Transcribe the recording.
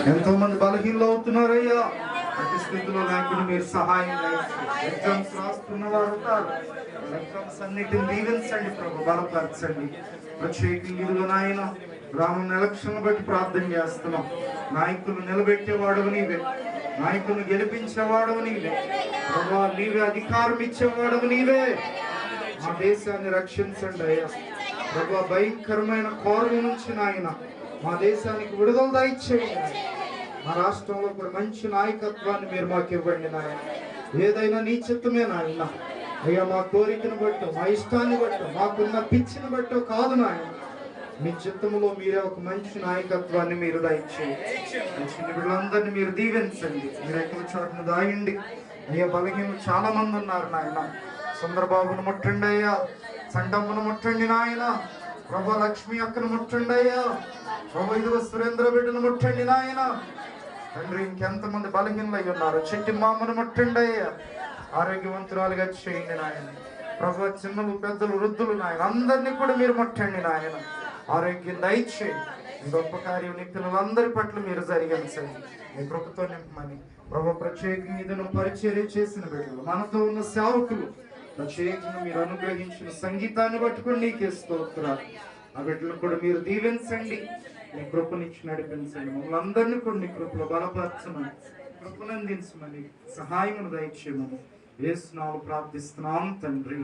ఎంతో మంది బలహీనలు అవుతున్నారయ్యా. అతి స్థితిలో లేకుండా మీరు సహాయం ఎగ్జామ్స్ రాస్తున్న వారు ఉంటారు. ఎగ్జామ్స్ అన్నిటిని దీవించండి ప్రభు, బలపరచండి. ప్రత్యేకంగా నాయన రానున్న ఎలక్షన్ బట్టి ప్రార్థన చేస్తున్నాం. నాయకులు నిలబెట్టేవాడు నీవే, నాయకులు గెలిపించేవాడు నీవే ప్రభు, నీవే అధికారం ఇచ్చేవాడు నీవే. మా దేశాన్ని రక్షించండి అయ్యా ప్రభు. భయంకరమైన కోరల నుంచి నాయన మా దేశానికి విడుదల దయచేయండి. మా రాష్ట్రంలో కూడా మంచి నాయకత్వాన్ని మీరు మాకు ఇవ్వండి నాయన. ఏదైనా నీ చిత్తమే నాయన అయ్యా. మా కోరికను బట్టో, మా ఇష్టాన్ని బట్టో, మాకున్న పిచ్చిని బట్టో కాదు నాయన. మీ చిత్తములో మీరే ఒక మంచి నాయకత్వాన్ని మీరు దయచేయండి. చిన్న బిడ్డలందరినీ మీరు దీవించండి. మీరు ఎక్కువ చోటును దాయండి అయ్యా. బలహీనలు చాలా మంది ఉన్నారు నాయన. సుందరబాబును ముట్టండి అయ్యా, సంటమ్మను ముట్టండి నాయన ప్రభు. లక్ష్మి అక్కను ముట్టండి అయ్యా ప్రభు. ఇదిగో సురేంద్ర బిడ్డను ముట్టండి నాయన తండ్రి. ఇంకెంతమంది బలహీనలు అయి ఉన్నారు. చెట్టి మామను ముట్టండి అయ్యా, ఆరోగ్యవంతురాలుగా చేయండి నాయన ప్రభు. చిన్నలు పెద్దలు వృద్ధులు నాయన అందరినీ కూడా మీరు ముట్టండి నాయన. ఆరోగ్యం దయచేయండి. గొప్ప కార్యం నీ పిల్లలందరి పట్ల మీరు జరిగించండి. మీ కృపతో నింపమని ప్రభు. ప్రత్యేకంగా ఇదను పరిచర్య చేసిన బిడ్డలు, మనతో ఉన్న సేవకులు ప్రత్యేకంగా మీరు అనుగ్రహించిన సంగీతాన్ని పట్టుకుని నీకే స్తోత్రాలు. ఆ బిడ్డలు కూడా మీరు దీవించండి, మీ కృపనిచ్చి నడిపించండి. మమ్మల్ని అందరినీ కూడా నీ కృపలో బలపరచమని, కృపనందించమని, సహాయమును దయచేయమని యేసు నామములో ప్రార్థిస్తున్నాం తండ్రి.